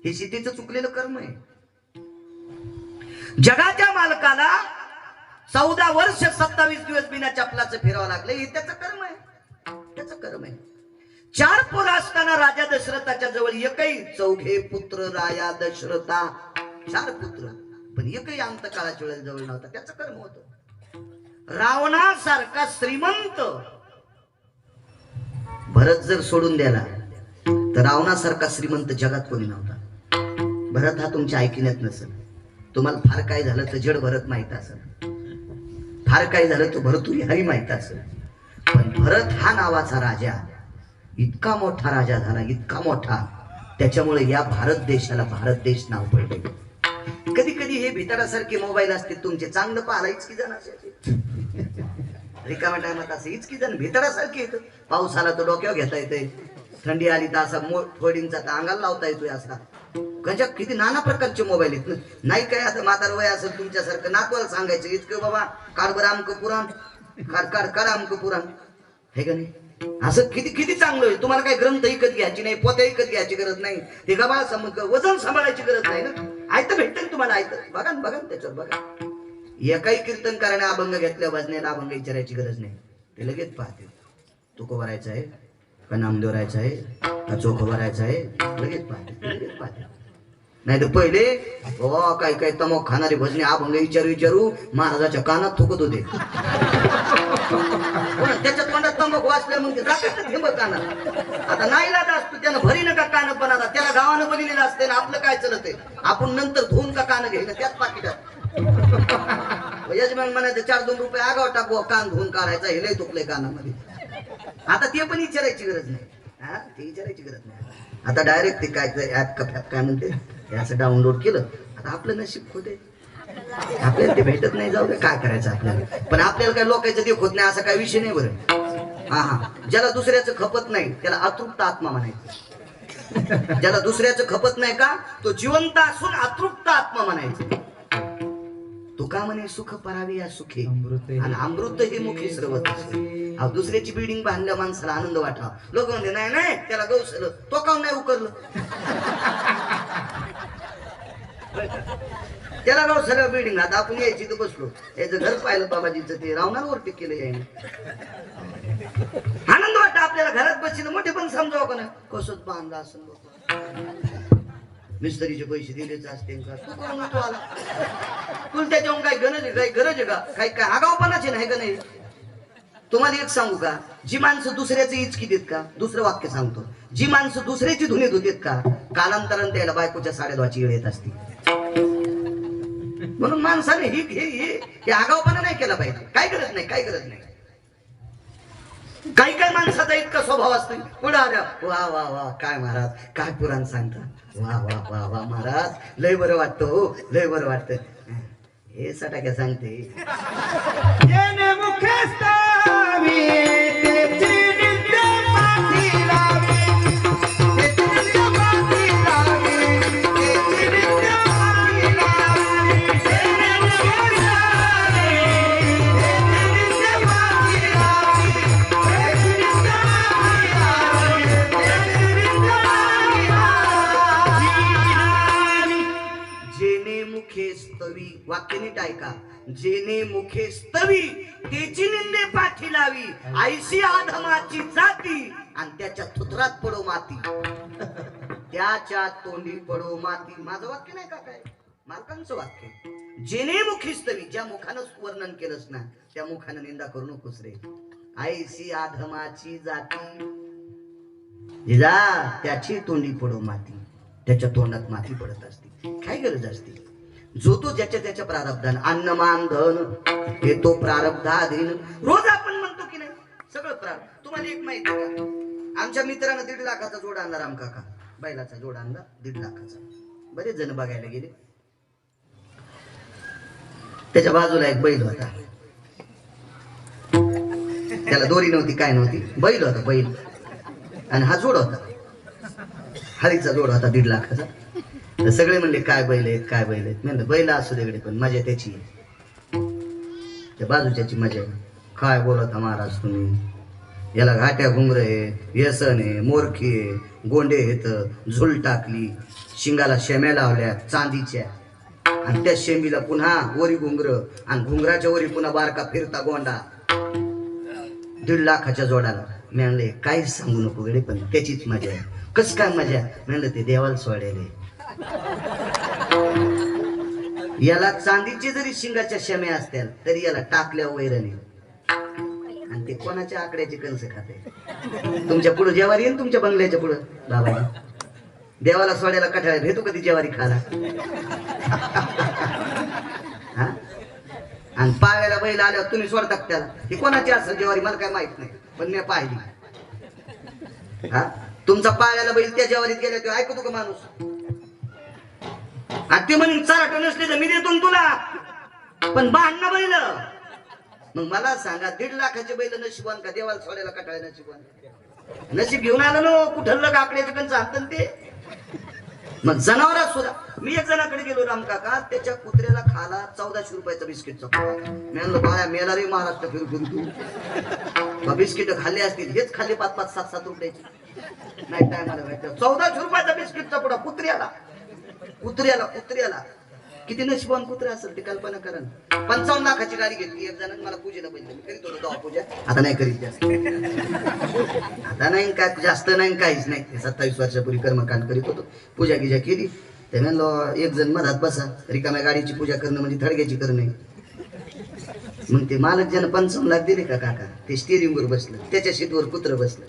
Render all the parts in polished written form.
हे सीतेचं चुकलेलं कर्म आहे. जगाच्या मालकाला 14 वर्ष 27 दिवस बिना चपलाचं फिरावं लागलं, हे त्याचं कर्म आहे. त्याचं कर्म आहे. 4 पोरं असताना राजा दशरथाच्या जवळ एकही, चौघे पुत्र राया दशरथा, 4 पुत्र, पण एकही अंतकाळाच्या वेळेला जवळ नव्हता. त्याचं कर्म होतं. रावणासारखा श्रीमंत भरत जर सोडून द्याला तर रावणासारखा श्रीमंत जगात कोणी नव्हता. भरत हा तुमच्या ऐकण्यात नसेल. तुम्हाला फार काय झालं तर जड भरत माहित असेल, फार काय झालं तर भरतुरी हरी माहित असेल, पण भरत हा नावाचा राजा इतका मोठा राजा झाला, इतका मोठा, त्याच्यामुळे या भारत देशाला भारत देश नाव पडले. कधी कधी हे भिताडासारखे मोबाईल असते तुमचे, चांगलं पाहायला इचकी जण असायचे, रिकाम्या टायमात असं इचकी जण भिताडासारखे येतं. पाऊस आला तर डोक्यावर घेता येते, थंडी आली तर असा फोडिंगचा अंगाला लावता येतोय असा. गजब किती नाना प्रकारचे मोबाईल आहेत. नाही काय आता म्हातार वय असेल तुमच्यासारखं नातवाला सांगायचं इतकं बाबा कारबर आमक पुराण, कार आमक पुराण, हे का नाही? असं किती किती चांगलं आहे. तुम्हाला काही ग्रंथ विकत घ्यायची नाही, पोते विकत घ्यायची गरज नाही, ते गबाळ वजन सांभाळायची गरज नाही ना. आयतं भेटतं तुम्हाला, आयतं बघा ना, बघा त्याच्यावर बघा. एकाही कीर्तन कराने अभंग घेतल्या भजनेला अभंग विचारायची गरज नाही, ते लगेच पाहते. तुको भरायचं आहे का नामदेव राहायचं आहे का चोख भरायचं आहे, लगेच पाहते, लगेच पाहते. नाही तर पहिले काय काय तमोक खाणारे भजने अभंग विचारू महाराजाच्या कानात थुकत होते. त्याच्या तोंडात तंबाख वाचल्या मग ते कानात. आता नाही लादा असतो त्यानं भरी नका कान, पण आता त्याला गावानं बनिलेलं असते ना. आपलं काय चलत आहे, आपण नंतर धुवून का कान घेईन त्याच पाकिटात. यजमान म्हणायचं 4-2 रुपये आगाव टाकू, कान धुवून काढायचा, हे लय तुकलंय कानामध्ये. आता ते पण विचारायची गरज नाही, हा ते विचारायची गरज नाही. आता डायरेक्ट ते काय ऍप काय म्हणते हे असं डाउनलोड केलं. आता आपलं नशीब होते, आपल्याला ते भेटत नाही, जाऊ दे काय करायचं आपल्याला. पण आपल्याला काय लोकांचं देख होत नाही असा काही विषय नाही बरं. हा ज्याला दुसऱ्याचं खपत नाही त्याला अतृप्त आत्मा म्हणायचं. ज्याला दुसऱ्याचं खपत नाही का तो जिवंत असून अतृप्त आत्मा म्हणायचं. तो का म्हणे सुख परावे या सुखे आणि अमृत हे मुखे सर्वत. दुसऱ्याची बिल्डिंग बांधल्या माणसाला आनंद वाटावा. लोक म्हणते नाही नाही त्याला गवसलं, तो काऊन नाही उकरलं, त्याला गवसलं बिल्डिंग. आता आपण यायची तर बसलो, याचं घर पाहिलं बाबाजीचं, ते रावणावरती केलं यायला. आनंद वाटत आपल्याला घरात बसलं. मोठे पण समजावं का नाही, कसंच बांधलं असं लोक मिस्त्रीचे पैसे दिलेच असते का, तू आला तुला त्याच्याहून काही गरज आहे, काही गरज आहे का, काही काय आगावपणाचे नाही का नाही. तुम्हाला एक सांगू का, जी माणसं दुसऱ्याचे इचकी देत का, दुसरं वाक्य सांगतो, जी माणसं दुसऱ्याची धुणे धुतेत का, कालांतराने त्याला बायकोच्या साड्या धुवायची वेळ येत असते. म्हणून माणसाने हे आगावपणा नाही केला पाहिजे. काय गरज नाही, काय गरज नाही. काही काही माणसाचा इतका स्वभाव असतो, पुढे आल्या वा वा वा काय महाराज काय पुराण सांगता, वा वा वा वा महाराज लय बरं वाटतं, हो लय बरं वाटतं. हे सटाक्या सांगते. वाक्य नीट ऐका. जेने मुखे स्तवी त्याची निंदे पाठी लावी, ऐशी आधमाची जाती आणि त्याच्या थुथरात पडो माती, त्याच्या तोंडी पडो माती. माझं वाक्य नाही का, काय मालकांचं वाक्य. जेने मुखी स्तवी, ज्या मुखानं वर्णन केलंस ना त्या मुखानं निंदा करू नकोस रे. ऐशी आधमाची जाती, त्याची तोंडी पडो माती, त्याच्या तोंडात माती पडत असते. काय गरज असते. जो तो ज्याच्या त्याच्या प्रारब्धान, अन्न मान धन हे तो प्रारब्धाधीन. रोज आपण म्हणतो की नाही सगळं प्रारब्ध. तुम्हाला एक माहिती का, आमच्या मित्रानं 1.5 लाखाचा जोड आणला, राम काका बैलाचा जोड आणला 1.5 लाखाचा. बरेच जण बघायला गेले. त्याच्या बाजूला एक बैल होता, त्याला दोरी नव्हती काय नव्हती, बैल होता बैल, आणि हा जोड होता हरीचा जोड होता 1.5 लाखाचा. तर सगळे म्हणले काय बैल आहेत, काय बैल आहेत. म्हणलं बैल असू देकडे पण मजा त्याची आहे, त्या बाजूच्याची मजा आहे. काय बोलता महाराज तुम्ही, याला घाट्या घुंगर आहे, व्यसन आहे, मोरखी आहे, गोंडे येत, झुल टाकली, शिंगाला शेम्या लावल्या चांदीच्या, आणि त्या शेमीला पुन्हा वरी घुंगर, आणि घुंगराच्या वरी पुन्हा बारका फिरता गोंडा, 1.5 लाखाच्या जोडाला. मी म्हणले काहीच सांगू नको गडे, पण त्याचीच मजा आहे. कस काय मजा? म्हणलं ते देवाला सोडायले. याला चांदीची जरी शिंगाच्या शेम्या असतील तरी याला टाकल्या वैरणी, आणि ते कोणाच्या आकड्याची कंस खाते. तुमच्या पुढे जेवारी येईन, तुमच्या बंगल्याच्या पुढं बाबा देवाला सोडायला कठाळ्या भेटू कधी जेवारी खाला. हा, आणि पाव्याला बैल आल्यावर तुम्ही सोडतात त्याला. ही कोणाची असेल जेवारी मला काय माहित नाही, पण मी पाहिली. हा, तुमचा पाव्याला बैल त्या जेवारीत गेल्या तेव्हा ऐकतो का माणूस? ते म्हणून चाराट नसले तर मी देतो तुला, पण भांडणं बैल. मग मला सांगा 1.5 लाखाचे बैल नशिबान का देवाला सोडायला कटाळे नशिबान? नशीब घेऊन आलं ना कुठलं आकड्याचे पण चालतं ते. मग जनावरात सुद्धा मी एक जणाकडे गेलो राम काका, त्याच्या कुत्र्याला खाला 1400 रुपयाचा बिस्किटचा पुडा. मी म्हणलो बाळा मेला रे महाराष्ट्र फिरू फिरू, बिस्किट खाल्ले असतील, हेच खाल्ले 5-5, 7-7 रुपयाचे. नाही टायमाला भेटलं 1400 रुपयाचा बिस्किटचा पुडा कुत्र्याला. कुत्र्याला कुत्र्याला किती नशिबान कुत्रे असेल ते कल्पना करा. 55 लाखाची गाडी घेतली एक जणांनी, मला पूजेला बघितलं. मी करीत होतो तेव्हा पूजा, आता नाही करीत जास्त. आता नाही काय जास्त नाही, काहीच नाही. 27 वर्षापूर्वी कर्मकांड करीत होतो, पूजा गिजा केली. ते म्हणलो एक जण मधात बसा, रिकाम्या गाडीची पूजा करणं म्हणजे थडग्याची करणं. मग ते मालक ज्यानं 55 लाख दिले का काका, ते स्टिअरिंग वर बसलं, त्याच्या सीटवर कुत्र बसलं.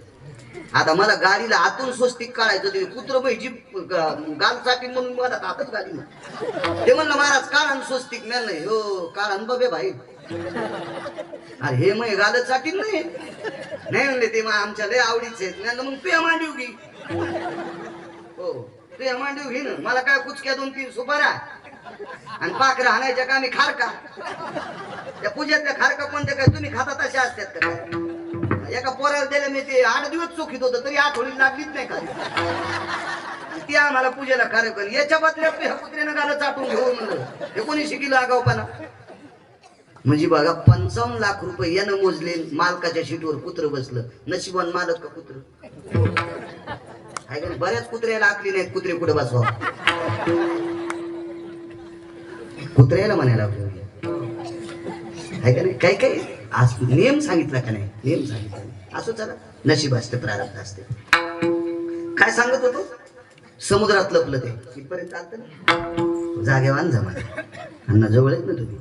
आता मला गाडीला आतून स्वस्तिक काढायचं, ते कुत्र जी गाल साठी म्हणून मला आतच गाडी. ते म्हणलं महाराज काढा स्वस्तिक. मी नाही हो काढा बघे भाई, अरे हे मग गालच साठी नाही म्हणले, ते आमच्या लय आवडीचे आहेत. मग तू मांडीव घे. हो तू मांडीव घे ना, मला काय कुचक्या 2-3 सुपाऱ्या आणि पाखरं हाणायच्या का मी खारका. त्या पूजेतल्या खारका कोणत्या काय तुम्ही खाता तशा असतात का? एका पोराला दिले मी, ते 8 दिवस चोखीत होतं तरी आठवडी लागलीच नाही खाली. ती आम्हाला पूजेला कार्यक्रम, याच्या बदल्यात ह्या कुत्र्यानं गालं चाटून घेऊन म्हणलं. हे कोणी शिकिलं आगावपणा? म्हणजे बघा 55 लाख रुपये यानं मोजले, मालकाच्या सीटवर कुत्र बसलं. नशिबान मालक का कुत्र? बऱ्याच कुत्र्याला आखली नाहीत कुत्रे कुठे बसवा. कुत्र्याला म्हणायला आहे का नाही? काही काही नियम सांगितला का नाही? नियम सांगितला असं चला, नशीब असते, प्रारब्ध असते. काय सांगत होतो? समुद्रात लपलं ते इथपर्यंत आलं ना, जागेवान जमा अण्णा जवळ आहेत ना तुम्ही.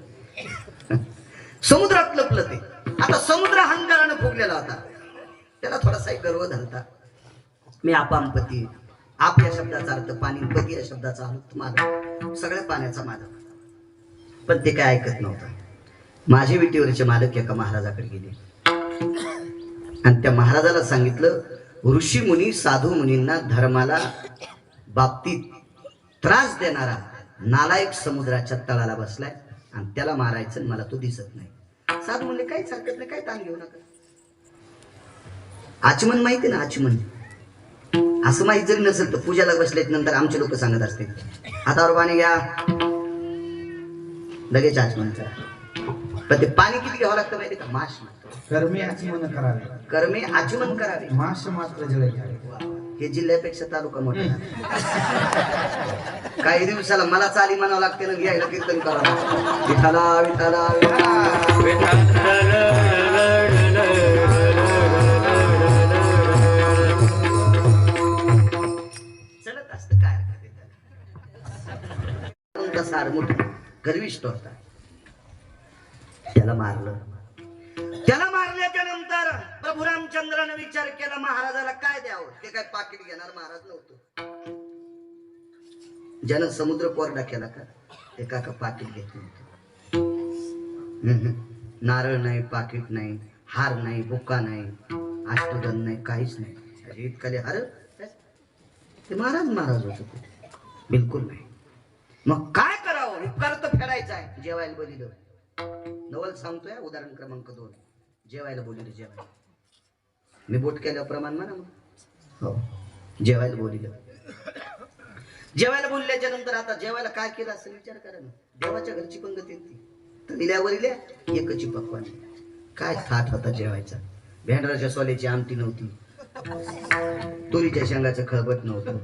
समुद्रात लपलं ते. आता समुद्र अहंकारानं फुगलेला होता, त्याला थोडासा गर्व झालता. मी अपामपती, आप या शब्दाचा अर्थ पाणी, पती या शब्दाचा अर्थ मालक, सगळ्या पाण्याचा मालक. पण ते काय ऐकत नव्हतं. माझे विटीवरचे मालक एका महाराजाकडे गेले आणि त्या महाराजाला सांगितलं, ऋषी मुनी साधू मुनींना धर्माला बाबतीत त्रास देणारा नालायक समुद्राच्या तळाला बसलाय आणि त्याला मारायचं, मला तो दिसत नाही. साधू म्हणले काहीच हरकत नाही, काय ताण घेऊ नका. आचमन माहिती ना, आचमन असं माहित जरी नसेल तर पूजाला बसल्यात नंतर आमचे लोक सांगत असते, हातावर पाणी घ्या, लगेच आचमन करा. पण ते पाणी किती घ्यावं लागतं माहिती का? माश कर्मे आचमन करावे, कर्मे आचमन करावे, माश मात्र जळ घ्यावे. हे जिल्ह्यापेक्षा तालुका मोठा. काही दिवसाला मला चाली म्हणावं लागते ना, घ्यायला कीर्तन करावं, विठाला विठाला चलत असत. काय सार मोठा गर्विष्ठ होता, त्याला मारलं. त्याला मारल्याच्या नंतर प्रभू रामचंद्राने विचार केला महाराजाला काय द्यावं. ते काय पाकिट घेणार महाराज नव्हतं. ज्यानं समुद्र कोरडा केला का ते काका पाकिट घेतलं होतं. नारळ नाही, पाकिट नाही, हार नाही, बुक्का नाही, अष्टगंध नाही, काहीच नाही. इतकाले हार ते महाराज होत बिलकुल नाही. मग काय करावं? उपकार तर फेडायचा आहे. जेवायला बोलिलं. नवल सांगतोय उदाहरण क्रमांक 2. जेवायला बोलिलं. जेवायला मी बोट केल्यावर प्रमाण म्हणा मग. हो, जेवायला बोलिलं. जेवायला बोलल्याच्या नंतर आता जेवायला काय केलं असं विचार करा ना. देवाच्या घरची पंगत येते तर दिल्यावर एकची पक्वान. काय थाट होता जेवायचा. भेंडराच्या सोल्याची आमटी नव्हती, तुरीच्या शेंगाचं खळबट नव्हतं,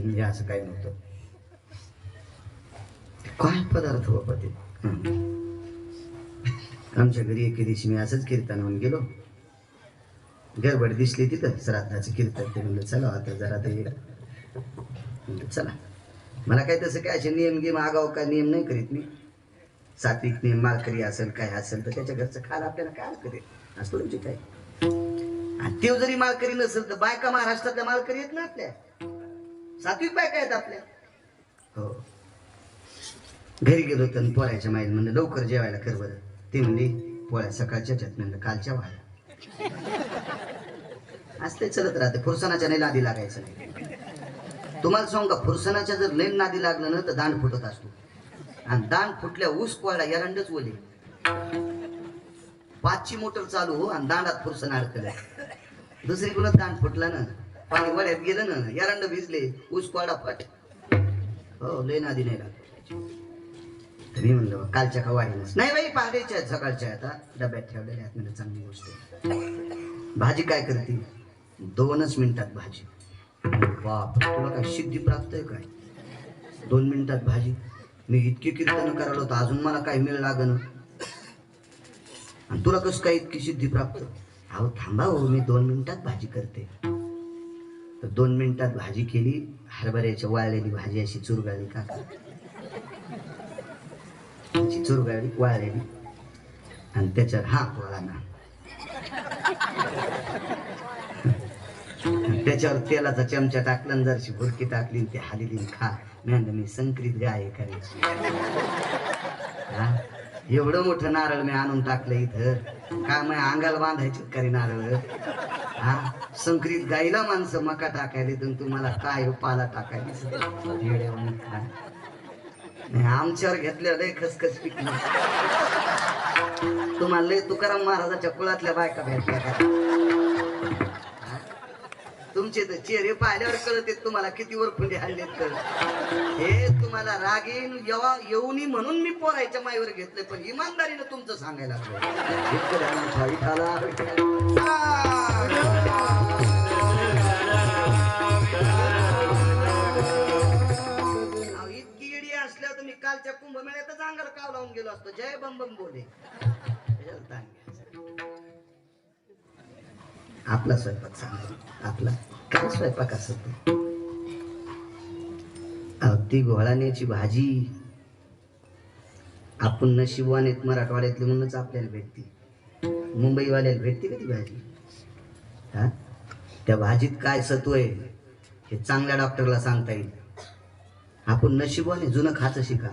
हे असं काही नव्हतं. काय पदार्थ बाबा ते. आमच्या घरी एके दिवशी मी असंच कीर्तन म्हणून गेलो, गडबड दिसली तिथं श्राद्धाचं कीर्तन. ते म्हणलं चला आता जरा ते, म्हणलं चला. मला काय तसं काय असे नियम गिम आगाव काय नियम नाही करीत मी. सात्विक नियम माळकरी असेल काय असेल तर त्याच्या घरचं खायला आपल्याला काय करेल असं तुमचे काय. आणि ते जरी माळकरी नसेल तर बायका महाराष्ट्रातल्या माळकरी आहेत ना आपल्या, सात्विक बायका आहेत आपल्या. हो. घरी गेलो तर पोळ्याच्या माईल म्हणलं लवकर जेवायला कर बरं. ते म्हणले पोळ्या सकाळच्या म्हणलं कालच्या वाळ्या. असते चलत राहते, फुरसनाच्या नाही नादी लागायचं नाही. तुम्हाला सांगू का, फुरसनाच्या जर लेन नादी लागलं ना तर दांड फुटत असतो. आणि दांड फुटल्या ऊस कोळला एरंडच ओले. 5ची मोटर चालू हो आणि दांडात फुरसन अडकलं. दुसरी कुणात दांड फुटला ना, पाणी वड्यात गेलं ना, एरंड भिजले, ऊस कोळा फट. हो, लेन आधी नाही लागत. मी म्हणलं कालच्या का वाढीनच नाही बाई, पहाटेच्या आहेत सकाळच्या. आता डब्यात ठेवलेल्या आहेत म्हणजे चांगली गोष्ट आहे. भाजी काय करते? 2च मिनिटात भाजी. बाप, तुला काय सिद्धी प्राप्त आहे काय? 2 मिनिटात भाजी. मी इतकी कीर्तन करायला होतं, अजून मला काय मिळ लागन आणि तुला कसं काय इतकी सिद्धी प्राप्त? अहो थांबा हो, मी 2 मिनिटात भाजी करते. तर 2 मिनिटात भाजी केली. हरभऱ्याच्या वाळलेली भाजी अशी चुरगाळली का, चुरगाळली वाळलेली आणि त्याच्यात हा पोळा ना, त्याच्यावर तेलाचा चमचा टाकला, जरशी भुरकी टाकली, ते हालीली खा. मी संकरित गाय करायची. एवढं मोठं नारळ मी आणून टाकलं इथं, काय मग अंगाला बांधायची करी नारळ. संकरित गाईला माणसं मका टाकायला तर तुम्हाला काय पाला टाकायला. आमच्यावर घेतल्या लय खसखस पिकली. तुम्हाला लय तुकाराम महाराजाच्या कुळातल्या बायका भेटल्या का? तुमचे तर चेहरे पाहिल्यावर कळत तुम्हाला किती वरखुंडी हल्लेत तर. हे तुम्हाला रागीन येऊनी म्हणून मी पोरायच्या माईवर घेतले, पण इमानदारीनं तुमचं सांगायला इतकी येडी असल्यावर तुम्ही कालच्या कुंभमेळ्यातच अंगाला काव लावून गेलो असतो. जय बम बम बोले. आपला स्वयंपाक सांगा. आपला काय स्वयंपाक असतो? ती घोळाण्याची भाजी आपण नशिबवानेत मराठवाड्यातली म्हणूनच आपल्याला भेटते. मुंबईवाल्याला भेटते का ती भाजी? त्या भाजीत काय सत्व आहे हे चांगल्या डॉक्टरला सांगता येईल. आपण नशिबवाने जुनं खायचं शिका.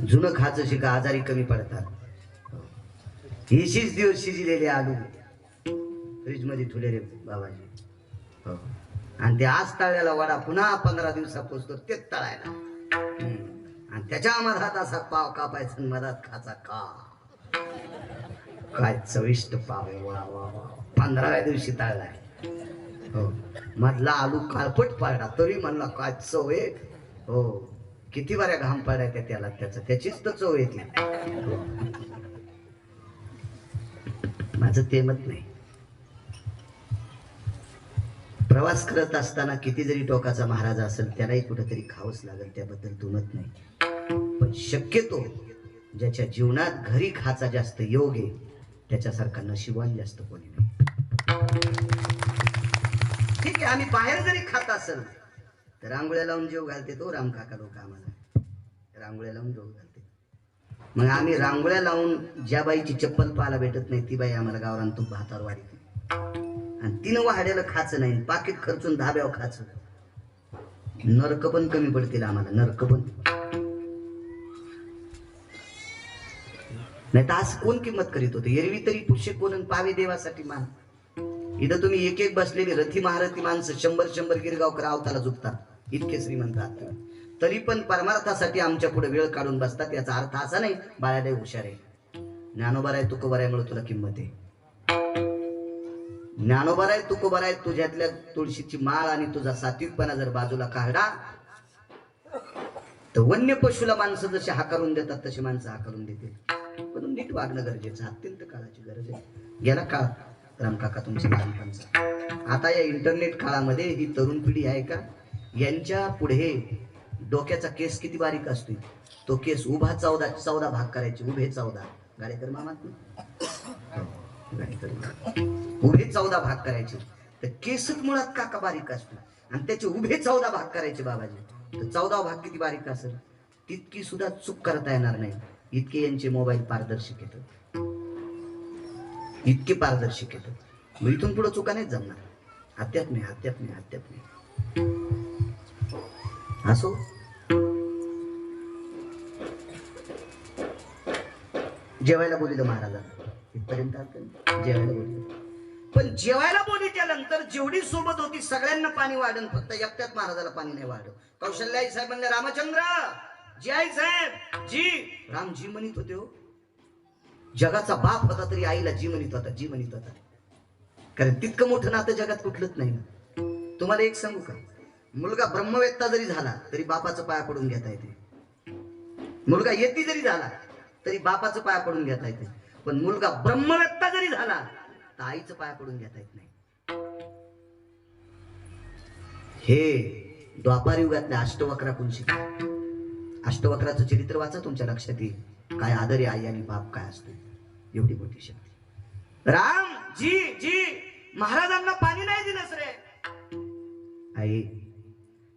जुनं खायचं शिका, आजारी कमी पडतात. 20 दिवस शिजलेले आलू फ्रीज मध्ये ठेवलेले बाबाजी. हो. आणि ते आज तळलेला वडा पुन्हा 15 दिवसापासून तेच तळायला. आणि त्याच्या मधात असा पाव कापायचा, मधात खाचा का काय चविष्ट पाव. वा वा वा. 15व्या दिवशी तळलाय. हो. मधला आलू काळपट पाडला तरी म्हणला काय चव आहे. हो. किती बऱ्या घाम पाडायच्या त्याला, त्याचीच तर चव येते. माझं ते मत नाही. प्रवास करत असताना किती जरी टोकाचा महाराज असेल त्यालाही कुठेतरी खावंच लागेल, त्याबद्दल दुमत नाही. पण शक्यतो ज्याच्या जीवनात घरी खाचा जास्त योग आहे त्याच्यासारखा नशिबान जास्त कोणी नाही. ठीक आहे, आम्ही बाहेर जरी खात असेल तर रांगोळ्या लावून जेव घालते तो राम काका लोक आम्हाला रांगोळ्या लावून जेव घालते. मग आम्ही रांगोळ्या लावून ज्या बाईची चप्पल पाहायला भेटत नाही ती बाई आम्हाला गावरान तूप भातावर वाढते. आणि तिनं वाढ्याला खायचं नाही, पाकिट खर्चून धाब्यावर खायचं. नरक पण कमी पडतील आम्हाला, नरक पण. नाही तर आज कोण किंमत करीत होते? एरवी तरी पुष्य कोण पावे देवासाठी मान. इथं तुम्ही एक एक बसलेली रथी महारथी माणसं 100 गिरगावकर आवताला झुकतात, इतके श्रीमंत आहात. तरी पण परमार्थासाठी आमच्या पुढे वेळ काढून बसतात. याचा अर्थ असा नाही बाळाला हुशार आहे, ज्ञानोबर आहे तुकोबर आहे म्हणून तुला किंमत आहे. ज्ञानोबर आहे तुकोबर आहे, तुझ्यातल्या तुळशीची माळ आणि तुझा सात्विकपणा जर बाजूला काढला तर वन्य पशुला माणसं जसे हाकारून देतात तशी माणसं हाकारून देतील. म्हणून नीट वागणं गरजेचं, अत्यंत काळाची गरज आहे. गेला काळ रामकाका तुमच्या लहानपणचा. आता या इंटरनेट काळामध्ये ही तरुण पिढी आहे का, यांच्या पुढे डोक्याचा केस किती बारीक असतो, तो केस उभा 14 भाग करायचे, उभे 14. गाडेकर मामा उभे 14 भाग करायचे. तर केसच मुळात काका बारीक असतो आणि त्याचे उभे 14 भाग करायचे बाबाजी. तर 14 भाग किती बारीक असेल, तितकी सुद्धा चूक करता येणार नाही. इतके यांचे मोबाईल पारदर्शक येतात, इतके पारदर्शक येतात. मग इथून पुढे चुका नाही जमणार. अध्यात्म असो. जेवायला बोलिलं महाराजांना, इथपर्यंत जेवायला बोलिलं. पण जेवायला बोलिल्यानंतर जेवढी सोबत होती सगळ्यांना पाणी वाढन, फक्त एकट्यात महाराजाला पाणी नाही वाढ. कौशल्याई साहेब म्हणले, रामचंद्र जी आई साहेब जी. राम जी म्हणत होते हो. जगाचा बाप होता तरी आईला जी म्हणत होता. कारण तितकं मोठं नातं जगात कुठलंच नाही ना. तुम्हाला एक सांगू का, मुलगा ब्रह्मवेत्ता जरी झाला तरी बापाचं पाया पडून घेता येते. मुलगा येती जरी झाला तरी बापाचं पाया पडून घेता येते. पण मुलगा ब्रह्मवेत्ता जरी झाला तर आईचं पाया पडून घेता येत नाही. हे द्वापार युगातल्या अष्टवक्राकडून शिका. अष्टवक्राचं चरित्र वाचा, तुमच्या लक्षात येईल काय आदर आहे आई आणि बाप काय असतो. एवढी मोठी शक्ती. राम जी जी महाराजांना पाणी नाही दिलंस रे. आई,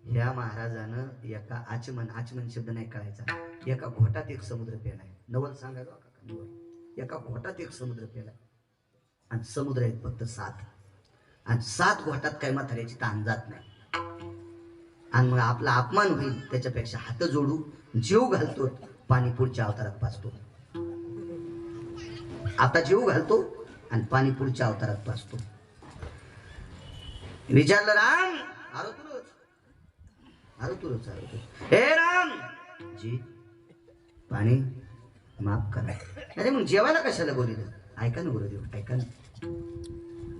ह्या महाराजानं एका आचमन शब्द नाही कळायचा, एका घोटात एक समुद्र पेलाय. नवल सांगायला नवल, एका घोटात एक समुद्र पेलाय. आणि समुद्र आहेत फक्त 7, आणि 7 घोटात काय म्हाताऱ्याची ताण जात नाही. आणि मग आपला अपमान होईल त्याच्यापेक्षा हात जोडू जीव घालतो, पाणी पुढच्या अवतारात पाचतो. आता जीव घालतो आणि पाणी पुढच्या अवतारात पाचतो. विचारलं, राम आरो तुरच हे राम जी पाणी माफ करा. अरे मग जेवायला कशाला बोलिलं. ऐका ना गुरुदेव, ऐका ना.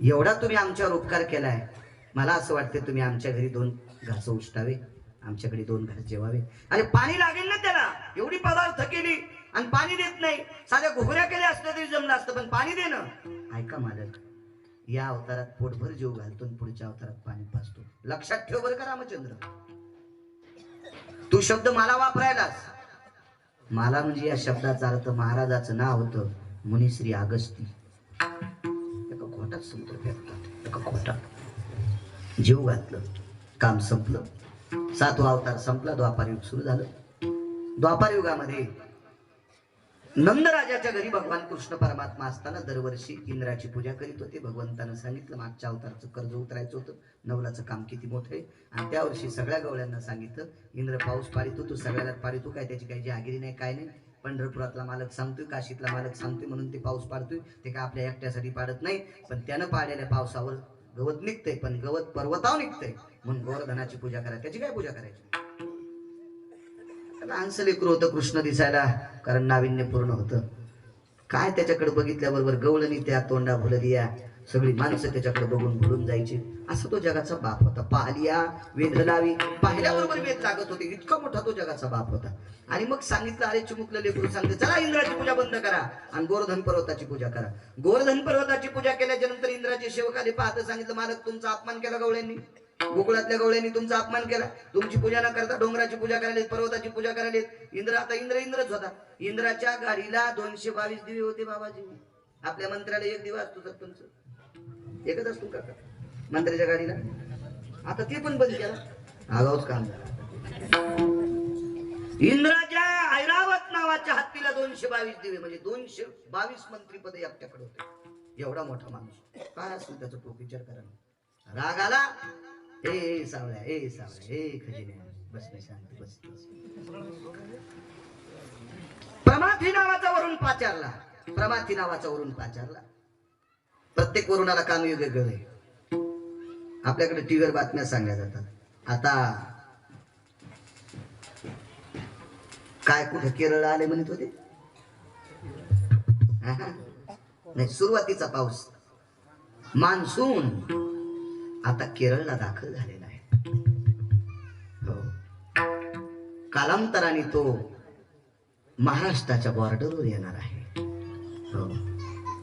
एवढा तुम्ही आमच्यावर उपकार केलाय, मला असं वाटतं तुम्ही आमच्या घरी 2 घास उष्टावे, आमच्याकडे 2 घास जेवावे. अरे पाणी लागेल ना त्याला, एवढी पदार्थ केली आणि पाणी देत नाही. साध्या घुगऱ्या केल्या असत्या तरी जमलं असतं, पण पाणी दे ना. ऐका मालक, या अवतारात पोटभर जीव घालतो आणि पुढच्या अवतारात पाणी पाजतो. लक्षात ठेव बरं का रामचंद्र. तू शब्द मला वापरायलास, मला म्हणजे या शब्दाचा अर्थ महाराजाचं नाव होतं मुनिश्री अगस्ती. एका घोटात समुद्र पेरतात, एका घोटात जीव घातलं, काम संपलं. 7वा अवतार संपला, द्वापार युग सुरू झालं. द्वापार युगामध्ये नंदराजाच्या घरी भगवान कृष्ण परमात्मा असताना दरवर्षी इंद्राची पूजा करीत होते. भगवंतानं सांगितलं मागच्या अवताराचं कर्ज उतरायचं होतं, नवलाचं काम किती मोठं आहे. आणि त्या वर्षी सगळ्या गवळ्यांना सांगितलं, इंद्र पाऊस पाडितो, तू सगळ्याला पाडितो काय, त्याची काही जहागिरी नाही काय नाही. पंढरपुरातला मालक सांगतोय, काशीतला मालक सांगतोय म्हणून ते पाऊस पाडतोय. ते काय आपल्या एकट्यासाठी पाडत नाही, पण त्यानं पाडलेल्या पावसावर गवत निघतंय, पण गवत पर्वतावर निघतंय. म्हणून गोवर्धनाची पूजा करा. त्याची काय पूजा करायची. लहानसं लेकरू होतं कृष्ण दिसायला, कारण नाविन्य पूर्ण होतं. काय त्याच्याकडे बघितल्याबरोबर गवळणी त्या तोंडा भुललिया, सगळी माणसं त्याच्याकडे बघून भुलून जायची. असा तो जगाचा बाप होता. पाहलिया वेध लावी, पाहिल्याबरोबर वेध लागत होते, इतका मोठा तो जगाचा बाप होता. आणि मग सांगितलं, अरे चिमुकलं लेकरू सांगते, चला इंद्राची पूजा बंद करा आणि गोवर्धन पर्वताची पूजा करा. गोवर्धन पर्वताची पूजा केल्याच्या नंतर इंद्राचे सेवक आले. पाहत सांगितलं, मालक तुमचा अपमान केला गवळ्यांनी, गोकुळातल्या गवळ्यांनी तुमचा अपमान केला. तुमची पूजा न करता डोंगराची पूजा करायला, पर्वताची पूजा करायला. इंद्र आता इंद्रच होता. इंद्राच्या गाडीला 222 दिवे होते बाबाजी. आपल्या मंत्र्याला 1 दिवा असतो, सरपंच एकच असतो का मंत्र्याच्या गाडीला. आता ते पण बंद केला, आगाऊच काम झालं. इंद्राच्या ऐरावत नावाच्या हत्तीला 222 दिवे, म्हणजे 222 मंत्रीपद एकट्याकडे होते. एवढा मोठा माणूस काय असेल त्याचा तो विचार करा. राग आला, ए सावळ्या, ए सावळ्या, ए खजिन्या, बस नाही शांती, बस. प्रमाथी नावाचा वरून पाचारला, प्रमाथी नावाचा वरून पाचारला. प्रत्येक वरुणाला काम वेगळं आहे. आपल्याकडे टीव्हीवर बातम्या सांगल्या जातात. आता काय कुठे केरळ आले म्हणत होते, नाही सुरुवातीचा पाऊस मान्सून आता केरळला दाखल झालेला आहे. हो, कालांतराने तो महाराष्ट्राच्या बॉर्डरवर येणार आहे. हो,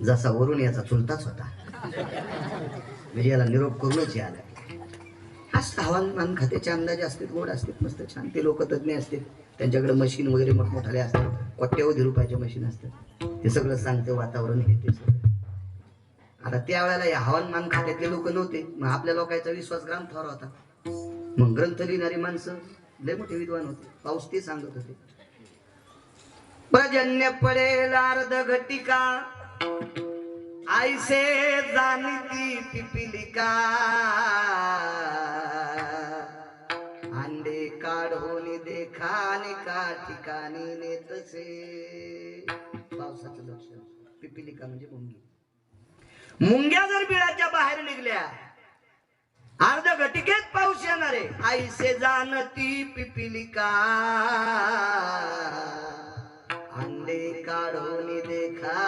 जसा वरून याचा चुलताच होता, म्हणजे याला निरोप करूनच यायला. असं हवामान खात्याचे अंदाजे असतात, गोड असतात, मस्त छान. ते लोक तज्ज्ञ असतात, त्यांच्याकडे मशीन वगैरे मोठमोठाले असतात, कोट्यवधी रुपयाचे मशीन असतात, ते सगळं सांगते वातावरण हे ते सगळं. आता त्यावेळेला या हवामान खात्यातले लोक नव्हते, मग आपल्या लोकांचा विश्वास ग्रंथावर होता. मग ग्रंथ लिहिणारी माणसं लय मोठे विद्वान होते, पाऊस ते सांगत होते. पर्जन्य पडेल अर्ध घटिका, आईसे जाणती पिपिलिका, अंडे काढून देखाने का ठिकाणी नेतसे. पावसाचं लक्षण. पिपिलिका म्हणजे मुंगी. मुंग्या जर बिळाच्या बाहेर निघल्या, अर्ध घटिकेत पाऊस येणार आहे. आईसे जाणती पिपिलिका, अंडे काढून देखा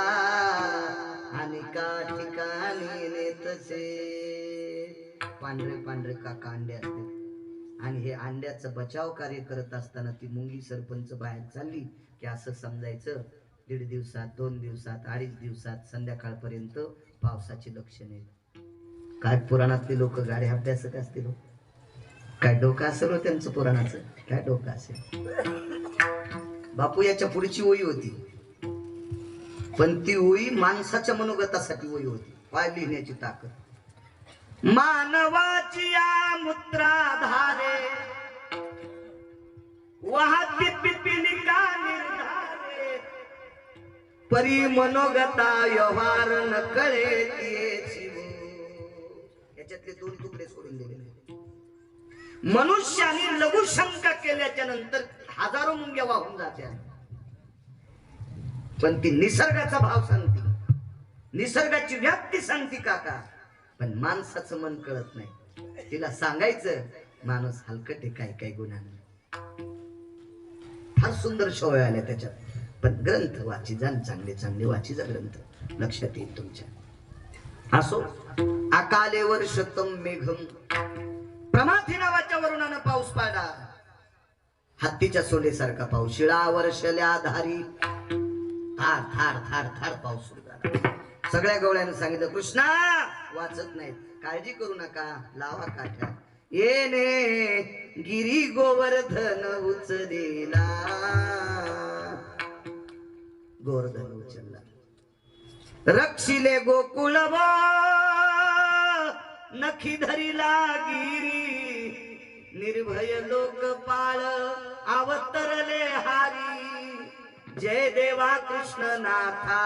आणि का ठिकाणी नेतसे. पांढरे पांढरे काका अंडे असते, आणि हे अंड्याचं बचाव कार्य करत असताना ती मुंगी सरपंच बाहेर चालली की असं समजायचं 1.5 दिवसात, 2 दिवसात, 2.5 दिवसात संध्याकाळपर्यंत पावसाची लक्षणे. काय पुराणातले लोक गाडे अभ्यासक असतील, काय डोकं असेल हो त्यांचं पुराणाचं, काय डोकं असेल. बापू याच्या पुढची ओळी होती, पण ती ओळी माणसाच्या मनोगतासाठी ओळी होती. पाय लिहिण्याची ताकद. मानवाची या मूत्राधारे वाहती पिपिलिका निर्धारे, परी मनोगता व्यवहार न कळे तिची. याच्यातले 2 तुकडे सोडून दिले. मनुष्याने लघुशंका केल्याच्या नंतर हजारो मुंग्या वाहून जात्या, पण ती निसर्गाचा भाव सांगते, निसर्गाची व्याप्ती सांगते काका. पण माणसाचं मन कळत नाही. तिला सांगायचं माणूस हलकट आहे काय काय गुन्ह्याने. फार सुंदर शोय आल्या त्याच्यात. पण ग्रंथ वाची जाण, चांगले चांगले वाची जा ग्रंथ, लक्षात येईल तुमच्या. असो. अकाले वर्षतम मेघम, प्रमाथी नावाच्या वरुणानं पाऊस पाडला. हत्तीच्या सोंडेसारखा पाऊस. शिळा वर्षल्या धारी, थार थार थार थार पाऊस सुरू झाला. सगळ्या गवळ्यानं सांगितलं कृष्णा वाचत नाहीत, काळजी करू नका, लावा काठ्या. येणे गिरी गोवर्धन उचलेला, गोवर्धन उचलला. रक्षिले गोकुळ नखी धरिला गिरी, निर्भय लोकपाळ अवतरले हारी. जय देवा कृष्ण नाथा,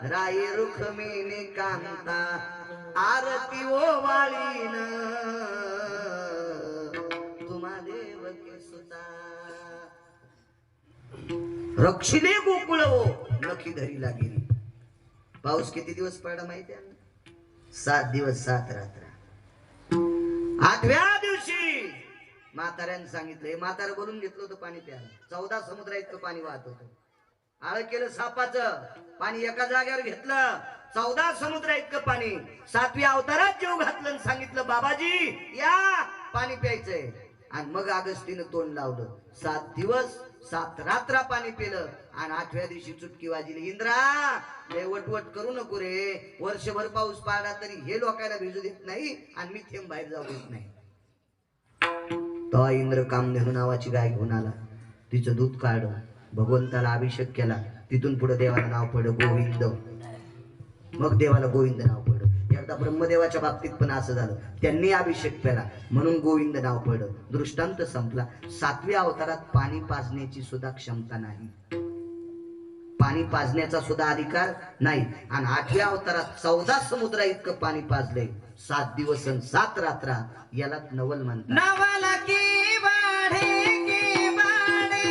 राई रुक्मिणी कांता, आरती ओवाळीन तुम्हा देवकी सुता. रक्षिले गोकुळ नखी धरिला गिरी. पाऊस किती दिवस पडला माहिती आहे? 7 दिवस 7 रात्र. 8व्या दिवशी म्हाताऱ्यानं सांगितलं, म्हातारं बोलून घेतलं होतं पाणी प्यायला. 14 समुद्र इतकं पाणी वाहत होतं. आळ केलं सापाचं पाणी, एका जागेवर घेतलं, 14 समुद्र इतकं पाणी. 7व्या अवतारात जेव घातलं, सांगितलं बाबाजी या पाणी प्यायचंय. आणि मग अगस्तीनं तोंड लावलं. 7 दिवस 7 रात्र पाणी पिलं. आणि 8व्या दिवशी चुटकी वाजली, इंद्रा लय वटवट करू नको रे, वर्षभर पाऊस पडला तरी हे लोकांना भिजू देत नाही आणि मी थेंब बाहेर जाऊ देत नाही. तो इंद्र कामधेनू नावाची गाय घेऊन आला, तिचं दूध काढलं, भगवंताला अभिषेक केला. तिथून पुढे देवाला नाव पडलं गोविंद. मग देवाला गोविंद नाव पडलं. एकदा ब्रह्मदेवाच्या बाबतीत पण असं झालं, त्यांनी अभिषेक केला म्हणून गोविंद नाव पडलं. दृष्टांत संपला. 7व्या अवतारात पाणी पाजण्याची सुद्धा क्षमता नाही, पाणी पाजण्याचा सुद्धा अधिकार नाही. आणि 8व्या अवतारात 14 समुद्रा इतकं पाणी पाजलंय. 7 दिवस 7 रात्र. याला नवल म्हणतात. नवल की वाढे की वाढे,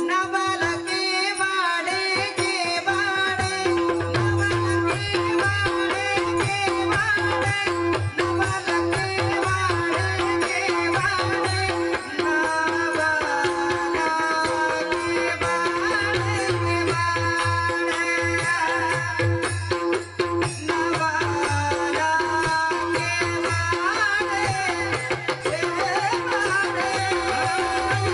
नवल की वाढे की वाढे, नवल की वाढे की वाढे, नवल की वाढे की वाढे, नवल की वाढे की वाढे, नवल की वाढे.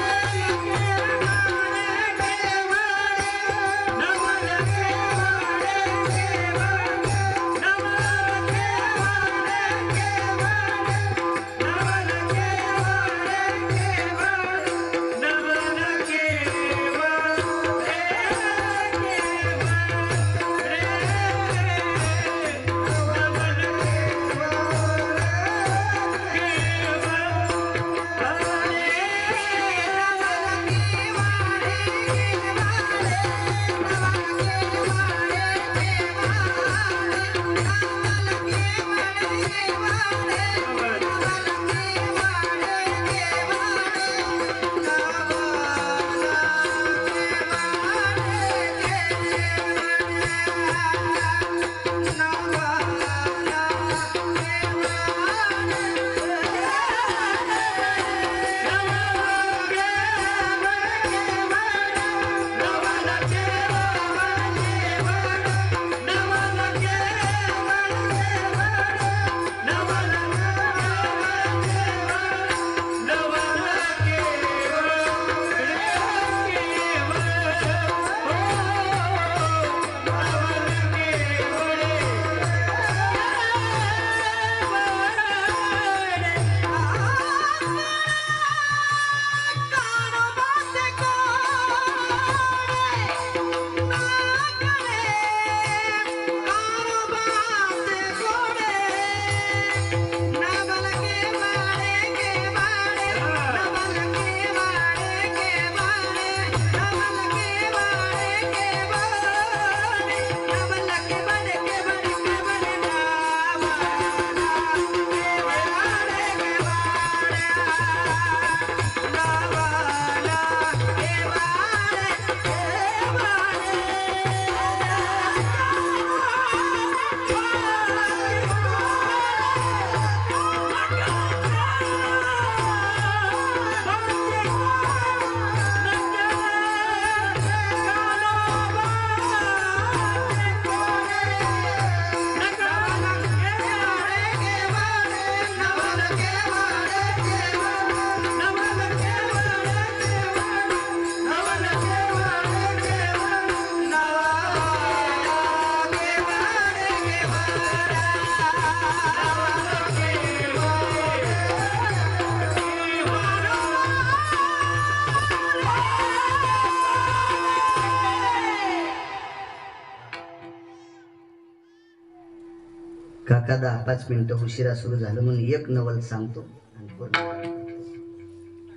काका 10-5 मिनिटं उशिरा सुरू झालं म्हणून एक नवल सांगतो आणि पूर्ण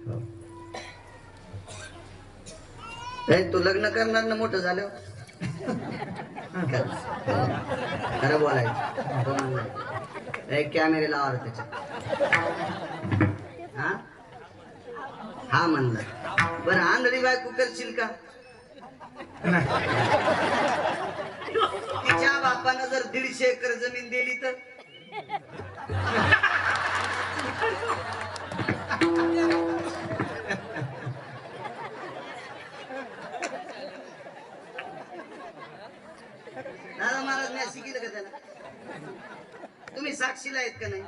हो. तू लग्न करणार ना मोठं झालं खरं बोलायचं कॅमेरे लावा त्याच्या हा म्हणलं बरं आंधळी बायको करशील का तिच्या बापानं जर 150 एकर जमीन दिली तर दादा महाराज मी शिकिलं का त्याला तुम्ही साक्षीला आहेत का नाही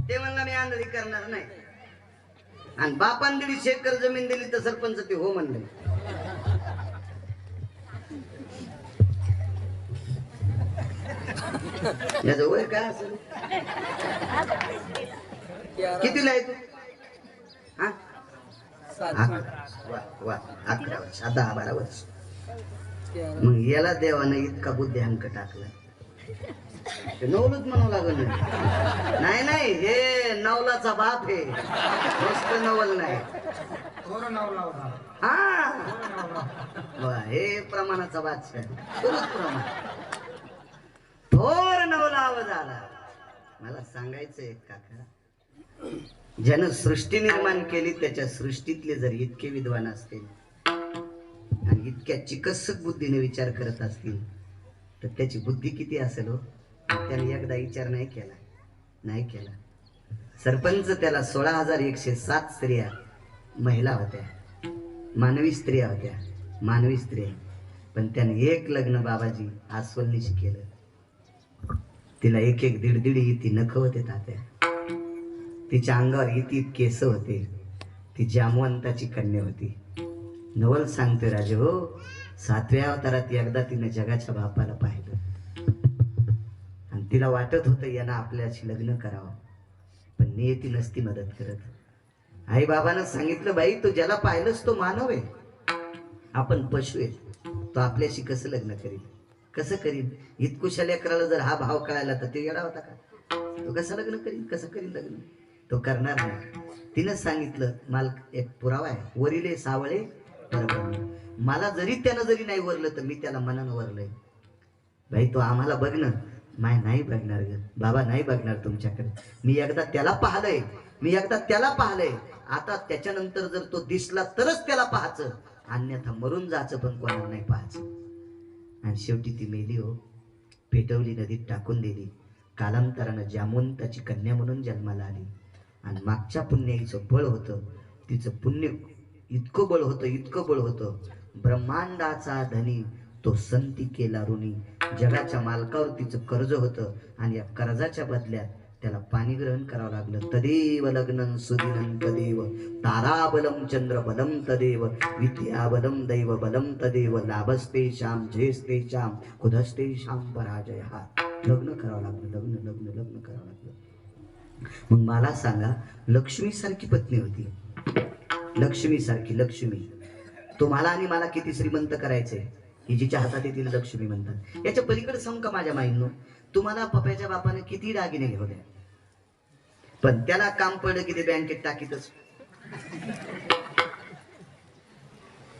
ते म्हणलं मी आंधळी करणार नाही आणि बापान 150 एकर जमीन दिली तर सरपंच ते हो म्हणले याचं वय काय असेल कितीला आहे तू हा 11 वर्ष 10-12 वर्ष मग याला देवानं इतका बुद्ध्यांक टाकला नवलच म्हणावं लागल नाही नाही हे नवलाचा बाप हे मस्त नवल नाही हा हे प्रमाणाचा बादशाह प्रमाण थोर नवला आवाज आला मला सांगायचंय काका ज्यानं सृष्टी निर्माण केली त्याच्या सृष्टीतले जर इतके विद्वान असतील आणि इतक्या चिकित्सक बुद्धीने विचार करत असतील तर त्याची बुद्धी किती असेल हो त्याने एकदा विचार नाही केला सरपंच त्याला 16,107 स्त्रिया महिला होत्या मानवी स्त्रिया पण त्याने एक लग्न बाबाजी आस्वलनीशी केलं तिला 1-1 दीड इती नख होते तात्या तिच्या अंगावर इती केस होते ती जामवंताची कन्या होती नवल सांगते राजे हो 7व्या अवतारात एकदा तिने जगाच्या बापाला पाहिलं आणि तिला वाटत होतं यानं आपल्याशी लग्न करावं पण नियती नसती मदत करत आई बाबानं सांगितलं बाई तू ज्याला पाहिलंस तो मानव आहे आपण पशु आहे तो आपल्याशी कसं लग्न करील इतकुशा लेकराला जर हा भाव कळायला तर ते येडा होता का तो कसं करील लग्न तो करणार नाही तिनं सांगितलं मला एक पुरावा आहे वरिले सावळे बरोबर मला त्यानं जरी नाही वरलं तर मी त्याला मनानं वरलंय भाई तो आम्हाला बघ ना माय नाही बघणार ग बाबा नाही बघणार तुमच्याकडे मी एकदा त्याला पाहलंय आता त्याच्यानंतर जर तो दिसला तरच त्याला पाहायचं अन्यथा मरून जायचं पण कोणाला नाही पाहायचं आणि शेवटी ती मेली हो पेटवली नदीत टाकून दिली कालांतरानं जामवंताची कन्या म्हणून जन्माला आली आणि मागच्या पुण्याईचं बळ होतं तिचं पुण्य इतकं बळ होतं ब्रह्मांडाचा धनी तो संती केला ऋणी जगाच्या मालकावर तिचं कर्ज होतं आणि या कर्जाच्या बदल्यात त्याला पाणी ग्रहण करावं लागलं तदेव लग्नं सुदिनं तदेव ताराबलम चंद्रबलम तदेव विद्याबलम दैव बलम तदेव लाभस्ते श्याम जयस्ते श्याम कुधस्ते श्याम पराजय हा लग्न करावं लागलं लग्न करावं लागलं मग मला सांगा लक्ष्मी सारखी पत्नी होती लक्ष्मी तुम्हाला आणि मला किती श्रीमंत करायचंय ही जिच्या हातात येतील लक्ष्मी म्हणतात याच्या पलीकडे सांग का माझ्या माईंनो तुम्हाला पप्याच्या बापाने किती दागिने घेऊन पण त्याला काम पडलं की ते बँकेत टाकीतच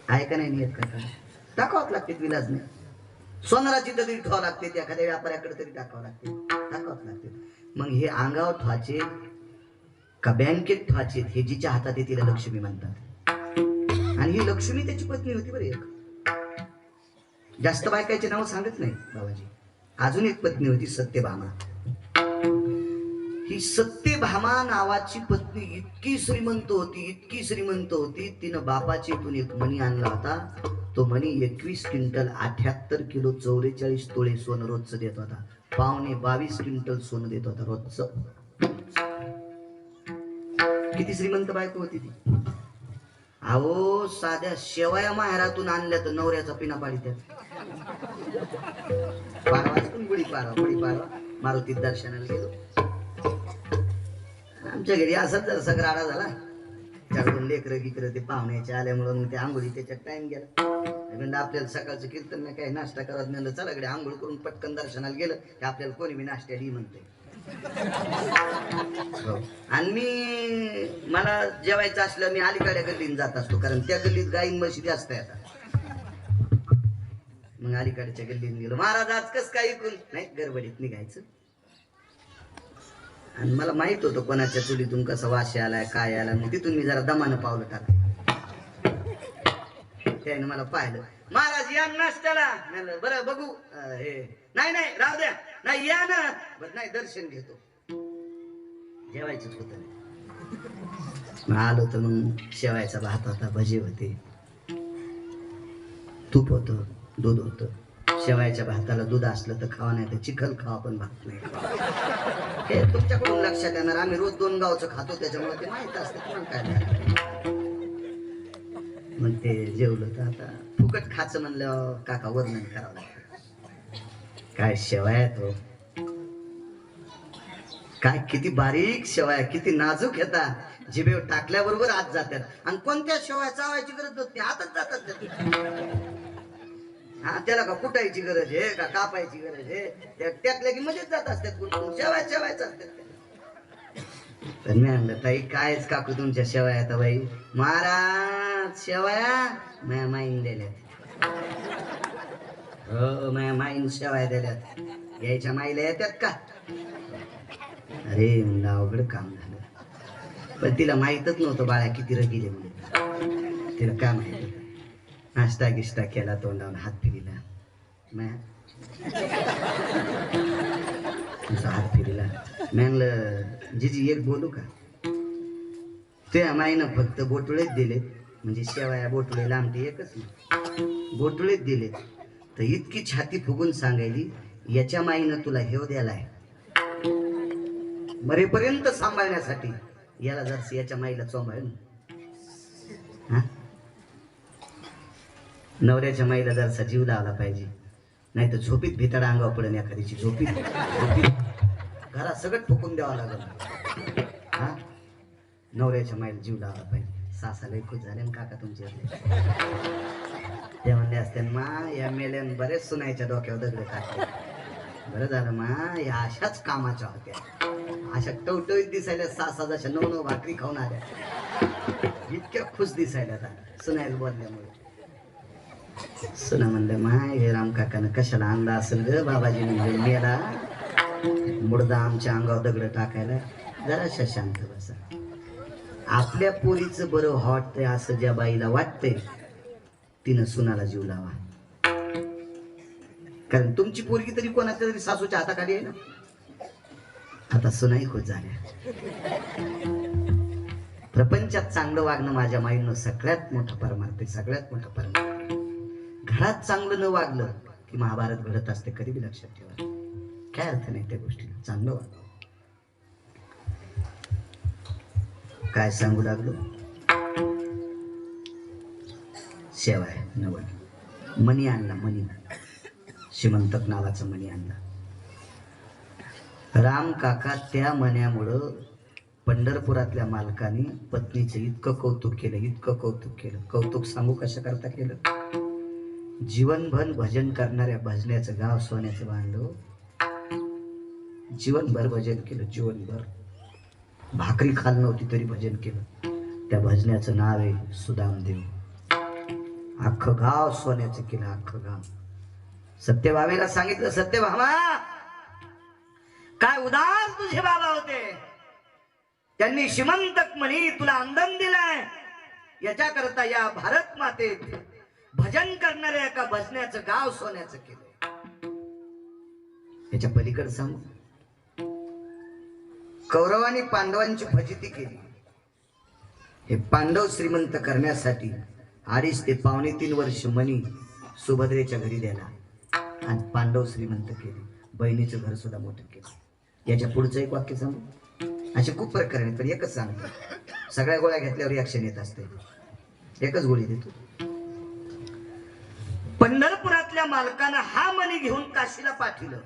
आहे का नाही येत का टाकावंच लागते विलाज नाही सोनाराची तरी ठेवावं लागते एखाद्या व्यापाऱ्याकडे तरी टाकावं लागते मग हे अंगावर ठेवायचे का बँकेत ठेवायचे हे जिच्या हातात येतील लक्ष्मी म्हणतात आणि ही लक्ष्मी त्याची पत्नी होती बरं एक जास्त बायकाचे नाव सांगत नाही बाबाजी अजून एक पत्नी होती सत्यभामा ही सत्यभामा नावाची पत्नी इतकी श्रीमंत होती तिनं बापाची इथून एक मणी आणला होता तो मणी 21 क्विंटल 78 किलो 44 तोळे सोनं रोजचं देत होता 22 क्विंटल सोनं देत होता रोजचं किती श्रीमंत बायको होती ती अहो साध्या शेवया माहेरातून आणल्या तर नवऱ्याचा पिना पाडी त्यात गुढी पाडवा मारुतीत दर्शनाला गेलो आमच्या घरी असंच जरासा राडा झाला 4-2 लेकरं गिकरं ते पाहुण्याचे आल्यामुळं मग ते आंघोळी त्याच्यात टाइम गेला म्हणजे आपल्याला सकाळचं कीर्तन नाही काही नाश्ता करत नाही चला कडे आंघोळ करून पटकन दर्शनाला गेलं की आपल्याला कोणी बी नाश्त्याला ये म्हणते हो. आणि मला जेवायचं असलं मी अलीकडे गल्लीत जात असतो कारण त्या गल्लीत गाईन म्हशी जास्त येतात मग अलीकडच्या गल्लीत गेलो महाराज आज कस काय ऐकून नाही गडबडीत निघायचं आणि मला माहित होतं कोणाच्या चुलीतून कसा वास आलाय काय आला मग तिथून मी जरा दमानं पावलं टाकलं त्याने मला पाहिलं महाराज या नाश्त्याला म्हणलं बरं बघू हे नाही नाही राहू द्या नाही या ना बरं नाही दर्शन घेतो जेवायचंच होतं आलो तर मग शेवायचा भात होता भजे होते तूप होतं दूध होतं शेवायच्या भाताला दूध असलं तर खावा नाही तर चिखल खावा पण भात नाही खावा हे तुमच्याकडून लक्षात येणार आम्ही रोज 2 गावचं खातो त्याच्यामुळे ते माहित असतं तुम्हाला काय मग ते जेवलं तर आता फुकट खायचं म्हणलं काका वर्णन करावं लागतं काय शेवाय तो काय किती बारीक शेवाय किती नाजूक येतात जिभेवर टाकल्याबरोबर आत जातात आणि कोणत्या शेवाय चावायची गरज नसते आतच जातात हा त्याला का कुटायची गरज आहे का कापायची गरज आहे टाकल्या की मजेत जात असतात कुठून शेवाय शेवायच असतात तर मी म्हणलं ताई कायच काकू तुमच्या शेवाया आता बाई महाराज शेवाया माझ्या माईन दिल्यात हो माझ्या माईन शेवाया दिल्यात यायच्या माईला येतात का अरे म्हणलं अवघड काम झालं पण तिला माहीतच नव्हतं बाळा किती रगिले म्हणून तिला काय माहित होतं नाश्ता गिष्टा केला तोंडावर हात फिरिला तुमचा हात फिरिला म्हणलं जीजी एक बोलू का त्या माईनं फक्त बोटुळेच दिले म्हणजे शेवाया बोटुळे लांबटे एकच नाही बोटुळेच दिले तर इतकी छाती फुगून सांगायली याच्या माईनं तुला हेव द्यालाय मरेपर्यंत सांभाळण्यासाठी याला जर याच्या माईला चोंबाळ हा नवऱ्याच्या माईला जरसा जीव लावला पाहिजे नाही तर झोपीत भितडा अंगावर पडेल एखाद्याची झोपीत घरात सगळं ठोकून द्यावं लागल हा नवऱ्याच्या माईला जीव लावला पाहिजे सासाला खुश झाले ना काका तुमचे ते म्हणले असते मा या मेल्यान बरेच सुनायच्या डोक्यावर दगड टाकले बरं झालं मा या अशाच कामाच्या होत्या अशा टवटवीत दिसायला सासा जशा 9 भाकरी खाऊन आल्या इतक्या खुश दिसायला सुनायला बोलल्यामुळे सुना म्हणलं माय हे राम काकानं कशाला आणला असेल ग बाबाजी म्हणजे मेला मुडदा आमच्या अंगावर दगड टाकायला जराशा शांत बसा आपल्या पोरीचं बरं वाटतंय असं ज्या बाईला वाटतंय तिनं सुनाला जीव लावा कारण तुमची पोरगी तरी कोणाच्या तरी सासूच्या हाताखाली आहे ना आता सुनाई खुश झाल्या प्रपंचात चांगलं वागणं माझ्या माईनं सगळ्यात मोठं परमार्थ सगळ्यात मोठं परमार्थ घरात चांगलं न वागलं की महाभारत घडत असते कधी बी लक्षात ठेवा काय अर्थ नाही त्या गोष्टीला चांगलं वागलं काय सांगू लागलो शेवाय नवल मणी आणला मणी श्रीमंतक नावाचा मणी आणला राम काका त्या मण्यामुळं पंढरपुरातल्या मालकाने पत्नीचं इतकं कौतुक केलं कौतुक सांगू कशा करता केलं जीवनभर भजन करणाऱ्या भजण्याचं गाव सोन्याचं बांधव जीवनभर भजन केलं जीवनभर भाकरी खाल नव्हती तरी भजन केलं त्या भजण्याचं नाव आहे सुदामदेव अख्खं गाव सोन्याचं केलं अख्खं गाव सत्यभामेला सांगितलं सत्यभामा काय उदार तुझे बाबा होते त्यांनी श्रीमंतक म्हणी तुला अंदन दिलाय याच्या करता या भारत मातेत भजन करणाऱ्या एका भजण्याचं गाव सोन्याचं केलं याच्या पलीकडे सांगू कौरवांनी पांडवांची फजिती केली हे पांडव श्रीमंत करण्यासाठी 2.5 ते 3.5 वर्ष मणी सुभद्रेच्या घरी द्याला आणि पांडव श्रीमंत केले बहिणीचं घर सुद्धा मोठं केलं याच्या पुढचं एक वाक्य सांगू असे खूप प्रकार आहेत पण एकच सांगतो सगळ्या गोळ्या घेतल्यावर रिॲक्शन येत असते एकच गोळी देतो पंढरपुरातल्या मालकानं हा मणी घेऊन काशीला पाठवलं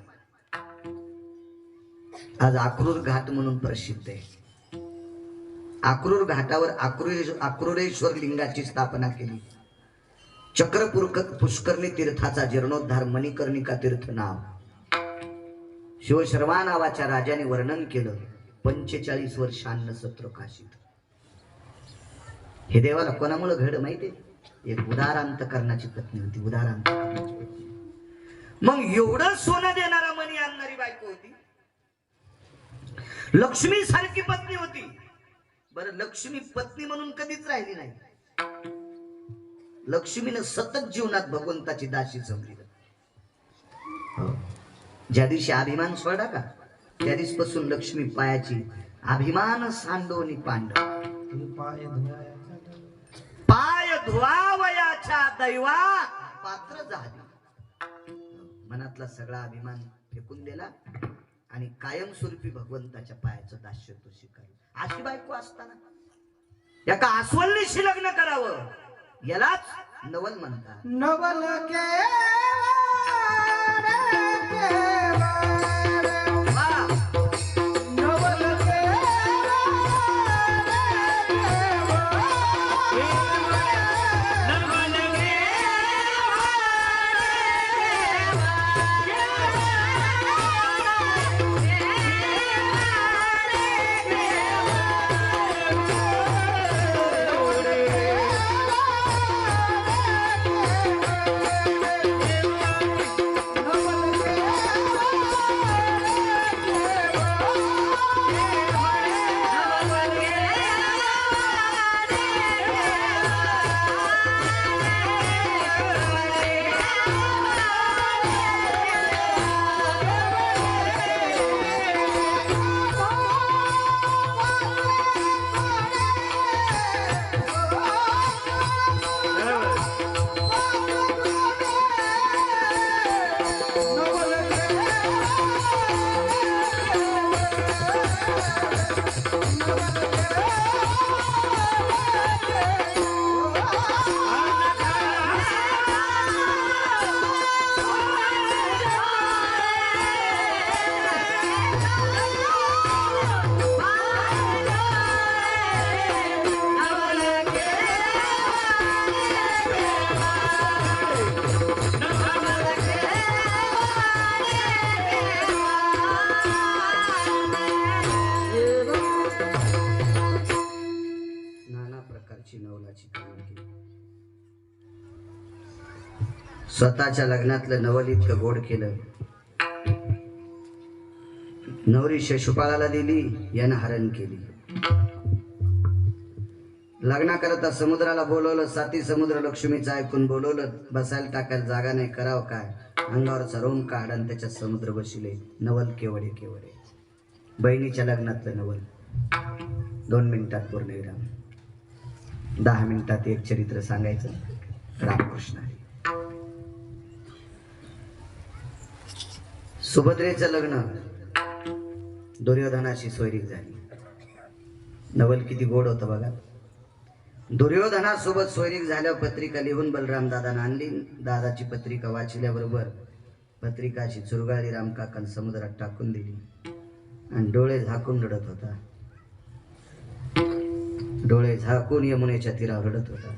आज अक्रूर घाट म्हणून प्रसिद्ध आहे अक्रूर घाटावर अक्रूरेश्वर लिंगाची स्थापना केली पुष्करणी तीर्थाचा जीर्णोद्धार मणिकर्णिका तीर्थ नाव शिवशर्मा नावाच्या राजाने वर्णन केलं. 45 वर्ष अन्न सत्र काशीत. हे देवाला कोणामुळे घड माहितीये? एक उदार अंतकरणाची पत्नी होती. उदार अंतकरणाची पत्नी. मग एवढं सोनं देणारा मणी आणणारी बायको होती. लक्ष्मी सारखी पत्नी होती. बरं, लक्ष्मी पत्नी म्हणून कधीच राहिली नाही. लक्ष्मीनं सतत जीवनात भगवंताची दासी जमली. ज्या दिवशी अभिमान सोडा का त्या दिवसपासून लक्ष्मी पायाची अभिमान सांडोनी पांडव. पाय धुवावयाच्या दैवा पात्र झाली. मनातला सगळा अभिमान फेकून दिला आणि कायमस्वरूपी भगवंताच्या पायाचं दास्य तो स्वीकारला. अशी बायको असताना एका आस्वल्लीशी लग्न करावं यालाच नवल म्हणतात. नवल स्वतःच्या लग्नातलं नवल इतकं गोड केलं. नवरी शिशुपाळाला दिली, यानं हरण केली. लग्ना करता समुद्राला बोलवलं. 7 समुद्र लक्ष्मीचं ऐकून बोलवलं. बसायला टाकायला जागा नाही, करावं काय? अंगावरचा रोम काढ आणि त्याच्यात समुद्र बसिले. नवल केवढे केवढे. बहिणीच्या लग्नातलं नवल 2 मिनिटात पूर्ण विराम. 10 मिनिटात एक चरित्र सांगायचं. रामकृष्ण हरी. सुभद्रेचं लग्न दुर्योधनाशी सोयरीक झाली. नवल किती गोड होतं बघा. दुर्योधनासोबत सोयरीक झाल्यावर पत्रिका लिहून बलराम दादानं आणली. दादाची पत्रिका वाचल्याबरोबर पत्रिकाची चुरगाळी रामकाकान समुद्रात टाकून दिली आणि डोळे झाकून रडत होता. डोळे झाकून यमुनेच्या तीरावर रडत होता.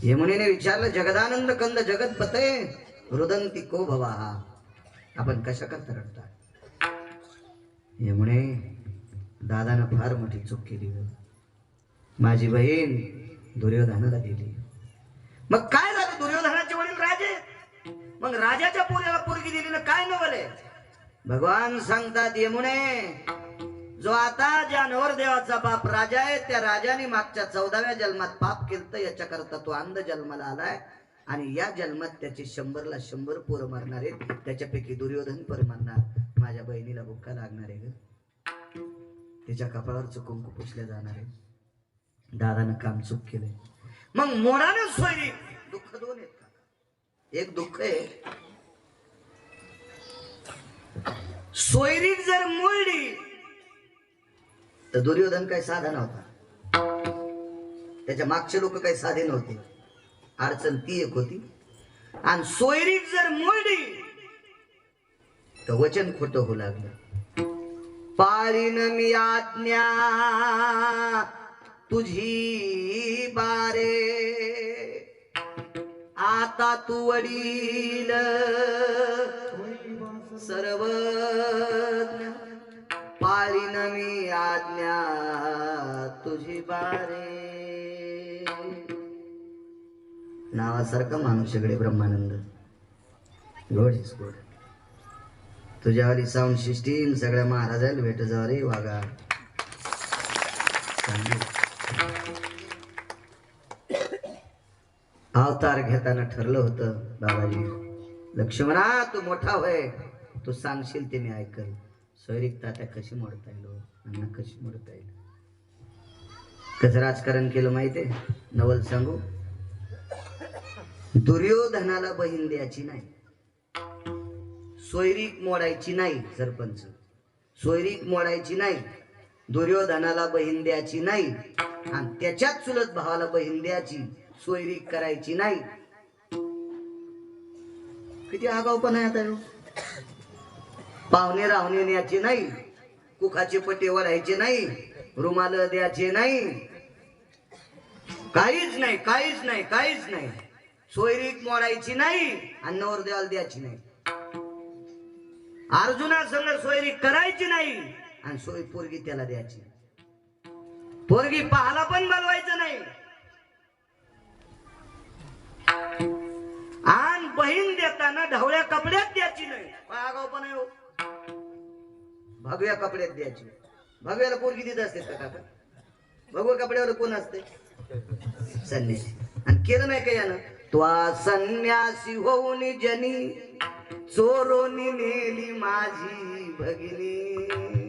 यमुनेने विचारलं, जगदानंद कंद जगतपते रुदंती को भवा, आपण कशा करता रडता? यमुने, दादानं फार मोठी चूक केली. माझी बहीण दुर्योधनाला दिली. मग काय झालं? दुर्योधनाचे वडील राजे. मग राजाच्या पोराला पोरगी दिली ना, काय नवले? भगवान सांगतात, यमुने, जो आता ज्या नवरदेवाचा बाप राजा आहे त्या राजाने मागच्या 14व्या जन्मात पाप केलं, याच्याकरता तो अंध जन्माला आलाय आणि या जन्मात त्याचे 100ला 100 पोरं मारणार आहेत. त्याच्यापैकी दुर्योधन पर मारणार. माझ्या बहिणीला भुक्का लागणार आहे ग. तिच्या कपाळावरचं कुंकू पुसले जाणार आहे. दादानं काम चूक केलंय. मग मोडानं सोयरी. दुःख 2 आहेत का? एक दुःख आहे सोयरीक जर मोडली तर दुर्योधन काही साधा नव्हता. त्याच्या मागचे लोक काही साधे नव्हते. अडचण ती एक होती. आणि सोयरीक जर मोडली तर वचन खोटं होऊ लागलं. पाळीन मी आज्ञा तुझी बारे, आता तू वडील सर्वज्ञ पाळीन मी आज्ञा तुझी बारे. नावासारखा माणूसकडे ब्रह्मानंद गोड आहेस गोड. तुझ्यावाली साऊंड सिस्टीम सगळ्या महाराजाला भेट जाव रे वागा. अवतार घेताना ठरलं होतं बाबाजी लक्ष्मणा तू मोठा होय तू सांगशील ते मी ऐकल. सोयरीक तात्या कशी मोडता येईल अण्णा कशी मोडता येईल. कसं राजकारण केलं माहितीये नवल सांगू. दुर्योधनाला बहीण द्यायची नाही. सोयरीक मोडायची नाही. सरपंच सोयरीक मोडायची नाही. दुर्योधनाला बहीण द्यायची नाही आणि त्याच्याच चुलत भावाला बहीण द्यायची. सोयरीक करायची नाही. किती आगाऊपण आहे आता. पाहुणे राहुणे न्यायचे नाही. कुखाचे पट्टे वळायचे नाही. रुमाल द्यायचे नाही. काहीच नाही काहीच नाही काहीच नाही. सोयरीक मोडायची नाही आणि नवरदेवाला द्यायची नाही. अर्जुना संग सोयरीक करायची नाही आणि सोय पोरगी त्याला द्यायची. पोरगी पाहाला पण बोलवायचं नाही. आणि बहीण देताना ढवळ्या कपड्यात द्यायची नाही. आगाऊ पण आहे. भगव्या कपड्यात द्यायची. भगव्याला पोरगी देत असते का काका. भगव्या कपड्यावर कोण असते संन्यासी. आणि केलं नाही का यानं त्वा संन्यासी होऊन जनी चोरोनी नेली माझी भगिनी.